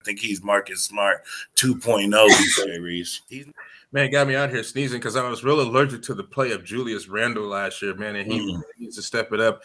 think he's Marcus Smart 2.0, Jay Reese. Man, got me out here sneezing because I was real allergic to the play of Julius Randle last year, man, and he needs to step it up.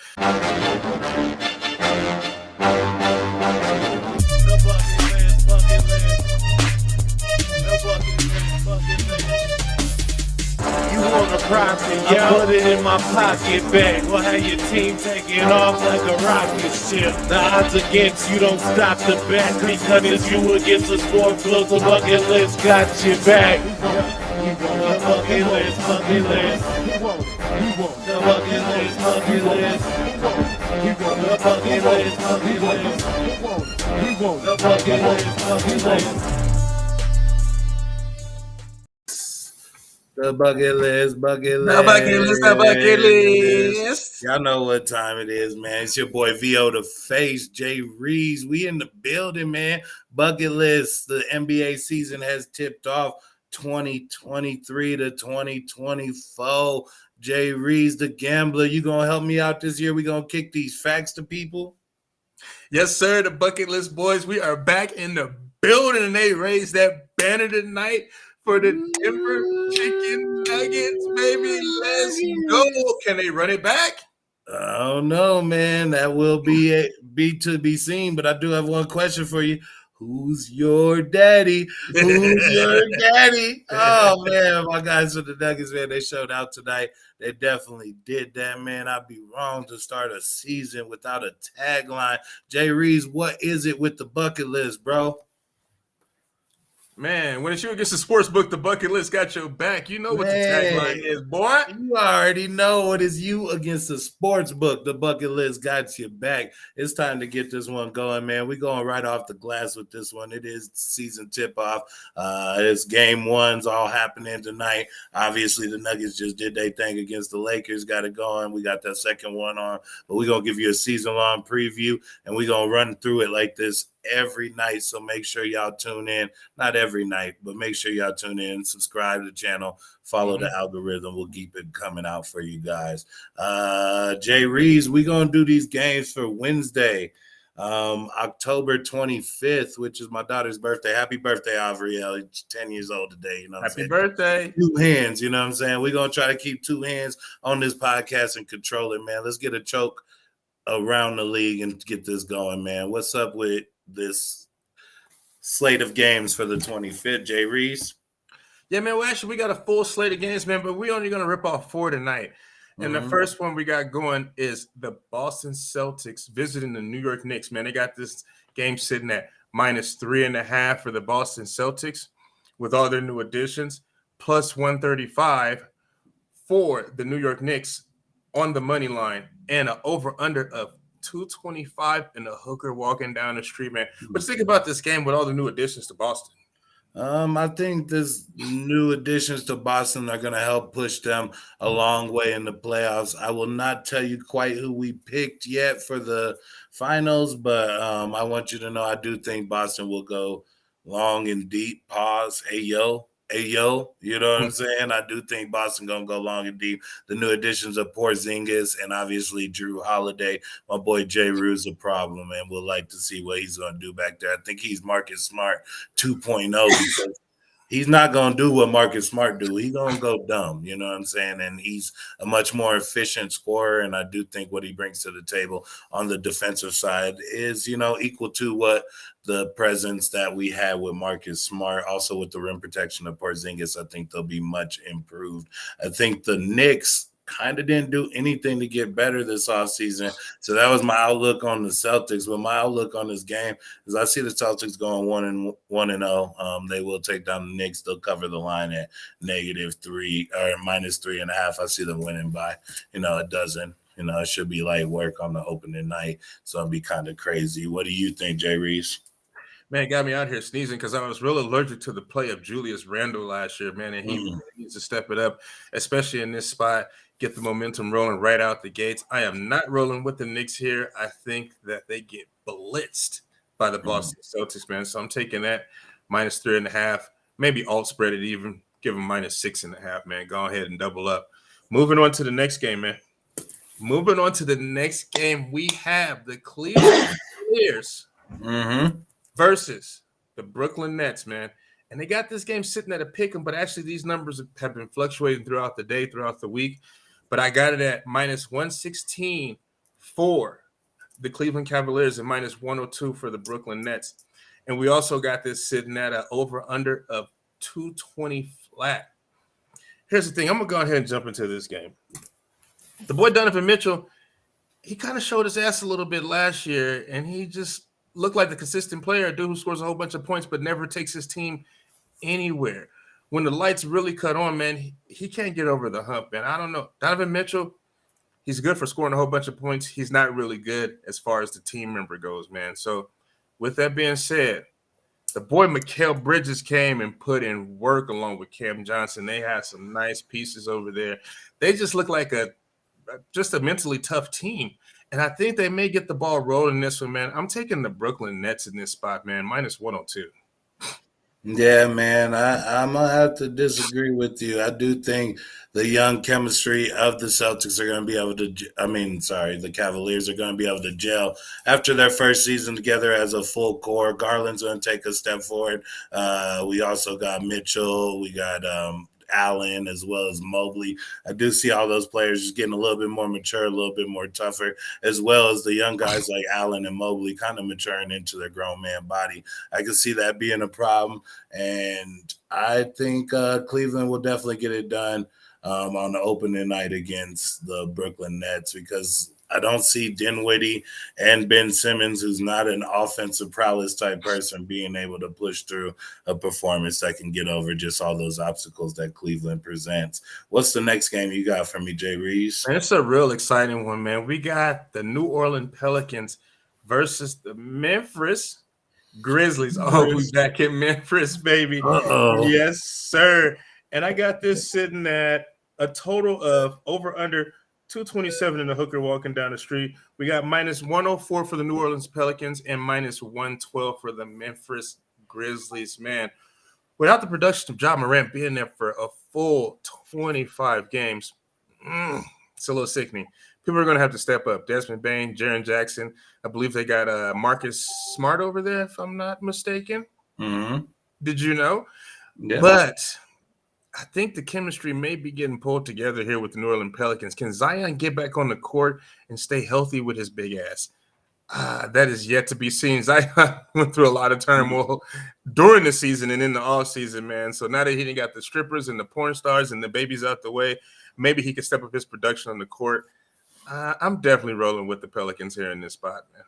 You want a profit, yeah, put it in my pocket bag. We'll have your team taking off like a rocket ship. The odds against you don't stop the bet, because if you against the sport book, the bucket list got your back. The bucket list, bucket list. The bucket list, bucket list. The bucket list, bucket list. The bucket list, bucket list. The bucket list, bucket list. The bucket list, the bucket list. Y'all know what time it is, man. It's your boy VO the Face, Jay Reese. We in the building, man. Bucket list. The NBA season has tipped off 2023 to 2024. Jay Reese, the gambler. You gonna help me out this year? We gonna kick these facts to people? Yes, sir. The bucket list boys. We are back in the building, and they raised that banner tonight for the Denver Chicken Nuggets, baby. Let's go. Can they run it back? I don't know, man. That will be to be seen. But I do have one question for you. Who's your daddy? Who's your daddy? Oh, man. My guys with the Nuggets, man, they showed out tonight. They definitely did that, man. I'd be wrong to start a season without a tagline. Jay Reese, what is it with the bucket list, bro? Man, when it's you against the sports book, the bucket list got your back. You know what the tagline is, boy. You already know it is you against the sports book. The bucket list got your back. It's time to get this one going, man. We're going right off the glass with this one. It is season tip-off. It's game ones all happening tonight. Obviously, the Nuggets just did their thing against the Lakers. Got it going. We got that second one on. But we're going to give you a season-long preview, and we're going to run through it like this every night, so make sure y'all tune in. Not every night, but make sure y'all tune in, subscribe to the channel, follow the algorithm. We'll keep it coming out for you guys. Jay Reese, we're gonna do these games for Wednesday, October 25th, which is my daughter's birthday. Happy birthday, Avriel. It's 10 years old today. You know what Happy birthday. 2 hands, you know what I'm saying? We're gonna try to keep 2 hands on this podcast and control it, man. Let's get a choke around the league and get this going, man. What's up with this slate of games for the 25th, Jay Reese? Yeah, man. Well, actually, we got a full slate of games, man, but we're only going to rip off 4 tonight. And the first one we got going is the Boston Celtics visiting the New York Knicks, man. They got this game sitting at -3.5 for the Boston Celtics with all their new additions, plus 135 for the New York Knicks on the money line, and an over-under of 225 and a hooker walking down the street, man. What you think about this game with all the new additions to Boston? I think this new additions to Boston are going to help push them a long way in the playoffs. I will not tell you quite who we picked yet for the finals, but I want you to know I do think Boston will go long and deep. Pause. Ayo, you know what I'm saying? I do think Boston going to go long and deep. The new additions of Porzingis and obviously Drew Holiday. My boy Jay Rue's a problem, and we'll like to see what he's going to do back there. I think he's Marcus Smart 2.0 because he's not going to do what Marcus Smart do. He's going to go dumb, you know what I'm saying? And he's a much more efficient scorer, and I do think what he brings to the table on the defensive side is, equal to what the presence that we had with Marcus Smart, also with the rim protection of Porzingis. I think they'll be much improved. I think the Knicks kind of didn't do anything to get better this offseason. So that was my outlook on the Celtics. But my outlook on this game is I see the Celtics going 1-0. They will take down the Knicks. They'll cover the line at -3 or -3.5. I see them winning by, a dozen. It should be light work on the opening night. So it'll be kind of crazy. What do you think, Jay Reese? Man, it got me out here sneezing because I was real allergic to the play of Julius Randle last year, man, and he needs to step it up, especially in this spot, get the momentum rolling right out the gates. I am not rolling with the Knicks here. I think that they get blitzed by the Boston Celtics, man, so I'm taking that -3.5, maybe alt spread it even, give them -6.5, man. Go ahead and double up. Moving on to the next game, man. Moving on to the next game, we have the Cleveland Cavaliers versus the Brooklyn Nets, man. And they got this game sitting at a pick 'em, but actually these numbers have been fluctuating throughout the day, throughout the week. But I got it at minus 116 for the Cleveland Cavaliers and minus 102 for the Brooklyn Nets. And we also got this sitting at an over-under of 220 flat. Here's the thing. I'm going to go ahead and jump into this game. The boy Donovan Mitchell, he kind of showed his ass a little bit last year, and he just looked like the consistent player, a dude who scores a whole bunch of points but never takes his team anywhere. When the lights really cut on, man, he can't get over the hump, man. I don't know. Donovan Mitchell, he's good for scoring a whole bunch of points. He's not really good as far as the team member goes, man. So with that being said, the boy Mikal Bridges came and put in work along with Cam Johnson. They had some nice pieces over there. They just look like just a mentally tough team. And I think they may get the ball rolling in this one, man. I'm taking the Brooklyn Nets in this spot, man, minus 102. Yeah, man, I'm going to have to disagree with you. I do think the young chemistry of the Celtics are going to be able to the Cavaliers are going to be able to gel after their first season together as a full core. Garland's going to take a step forward. We also got Mitchell. We got Allen as well as Mobley. I do see all those players just getting a little bit more mature, a little bit more tougher, as well as the young guys like Allen and Mobley kind of maturing into their grown man body. I can see that being a problem, and I think Cleveland will definitely get it done on the opening night against the Brooklyn Nets, because I don't see Dinwiddie and Ben Simmons, who's not an offensive prowess type person, being able to push through a performance that can get over just all those obstacles that Cleveland presents. What's the next game you got for me, Jay Reeves? It's a real exciting one, man. We got the New Orleans Pelicans versus the Memphis Grizzlies. Oh, we back in Memphis, baby. Uh-oh. Yes, sir. And I got this sitting at a total of over under 227 in the hooker walking down the street. We got minus 104 for the New Orleans Pelicans and minus 112 for the Memphis Grizzlies. Man, without the production of Ja Morant being there for a full 25 games, it's a little sickening. People are going to have to step up. Desmond Bane, Jaren Jackson. I believe they got Marcus Smart over there, if I'm not mistaken. Mm-hmm. Did you know? Yeah. But I think the chemistry may be getting pulled together here with the New Orleans Pelicans. Can Zion get back on the court and stay healthy with his big ass? That is yet to be seen. Zion went through a lot of turmoil during the season and in the offseason, man. So now that he got the strippers and the porn stars and the babies out the way, maybe he can step up his production on the court. I'm definitely rolling with the Pelicans here in this spot, man.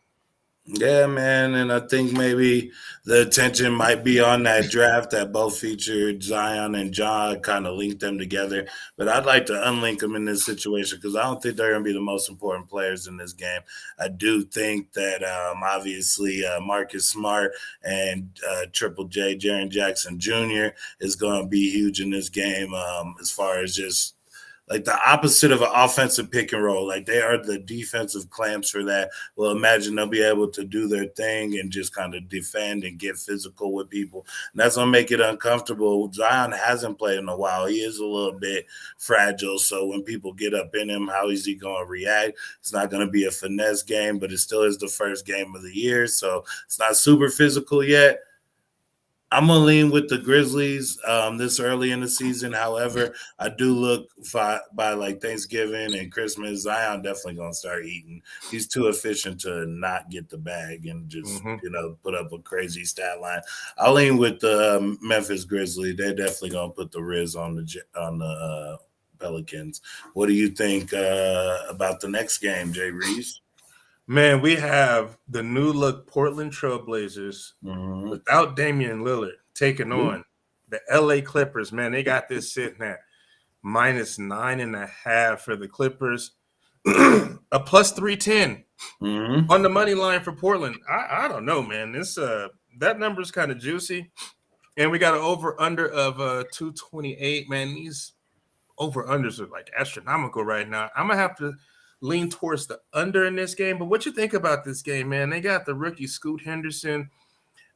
Yeah, man, and I think maybe the attention might be on that draft that both featured Zion and Ja, kind of linked them together. But I'd like to unlink them in this situation because I don't think they're going to be the most important players in this game. I do think that obviously Marcus Smart and Triple J, Jaren Jackson Jr. is going to be huge in this game as far as just like the opposite of an offensive pick and roll. Like they are the defensive clamps for that. Well, imagine they'll be able to do their thing and just kind of defend and get physical with people. And that's going to make it uncomfortable. Zion hasn't played in a while. He is a little bit fragile. So when people get up in him, how is he going to react? It's not going to be a finesse game, but it still is the first game of the year. So it's not super physical yet. I'm going to lean with the Grizzlies this early in the season. However, I do look by like Thanksgiving and Christmas, Zion definitely going to start eating. He's too efficient to not get the bag and just, put up a crazy stat line. I'll lean with the Memphis Grizzlies. They're definitely going to put the Riz on the Pelicans. What do you think about the next game, Jay Reeves? Man, we have the new look Portland Trailblazers without Damian Lillard taking on the LA Clippers. Man, they got this sitting at minus 9.5 for the Clippers, a plus 310 on the money line for Portland. I don't know, man. This that number's kind of juicy, and we got an over under of 228. Man, these over unders are like astronomical right now. I'm gonna have to lean towards the under in this game. But what you think about this game, man? They got the rookie Scoot Henderson.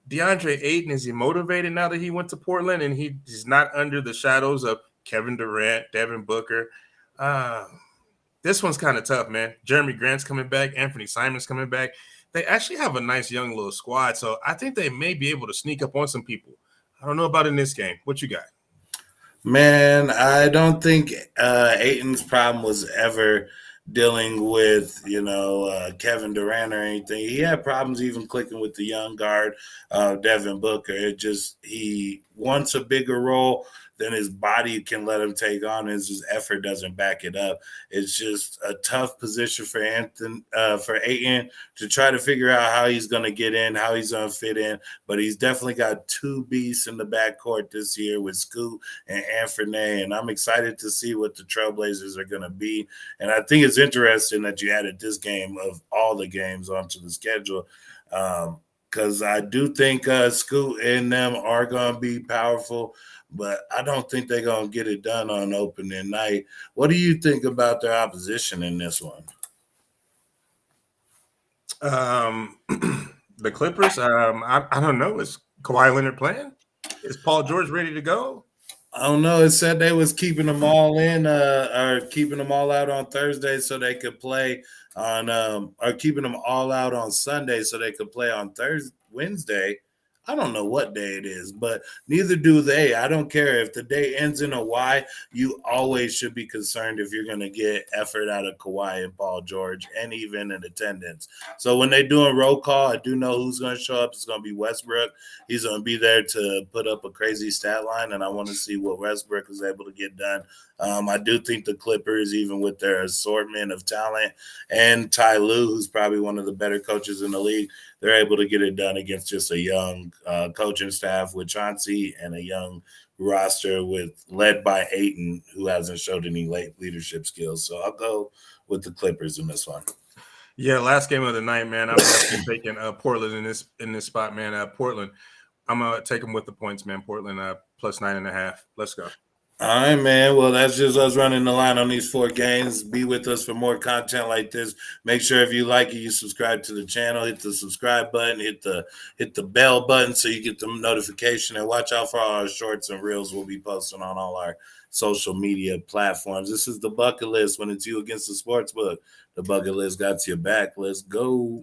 DeAndre Ayton, is he motivated now that he went to Portland and he's not under the shadows of Kevin Durant, Devin Booker? This one's kind of tough, man. Jeremy Grant's coming back. Anthony Simon's coming back. they actually have a nice young little squad. So I think they may be able to sneak up on some people. I don't know about in this game. What you got? Man, I don't think Aiton's problem was ever dealing with, Kevin Durant or anything. He had problems even clicking with the young guard, Devin Booker. He wants a bigger role than his body can let him take on. His effort doesn't back it up. It's just a tough position for Ayton to try to figure out how he's going to get in, how he's going to fit in. But he's definitely got two beasts in the backcourt this year with Scoot and Anthony, and I'm excited to see what the Trailblazers are going to be. And I think it's interesting that you added this game of all the games onto the schedule, because I do think Scoot and them are going to be powerful, but I don't think they're going to get it done on opening night. What do you think about their opposition in this one? The Clippers, I don't know. Is Kawhi Leonard playing? Is Paul George ready to go? I don't know. It said they was keeping them all in, or keeping them all out on Thursday so they could play on, or keeping them all out on Sunday so they could play on Wednesday. I don't know what day it is, but neither do they. I don't care if the day ends in a Y. You always should be concerned if you're going to get effort out of Kawhi and Paul George, and even in attendance. So when they're doing roll call, I do know who's going to show up. It's going to be Westbrook. He's going to be there to put up a crazy stat line, and I want to see what Westbrook is able to get done. I do think the Clippers, even with their assortment of talent, and Ty Lue, who's probably one of the better coaches in the league, they're able to get it done against just a young coaching staff with Chauncey and a young roster led by Ayton, who hasn't showed any late leadership skills. So I'll go with the Clippers in this one. Yeah, last game of the night, man. I'm definitely taking Portland in this spot, man. Portland, I'm gonna take them with the points, man. Portland plus 9.5. Let's go. All right, man. Well, that's just us running the line on these 4 games. Be with us for more content like this. Make sure if you like it, you subscribe to the channel. Hit the subscribe button. Hit the bell button so you get the notification. And watch out for all our shorts and reels we'll be posting on all our social media platforms. This is the Bucket List. When it's you against the sports book, the Bucket List got your back. Let's go.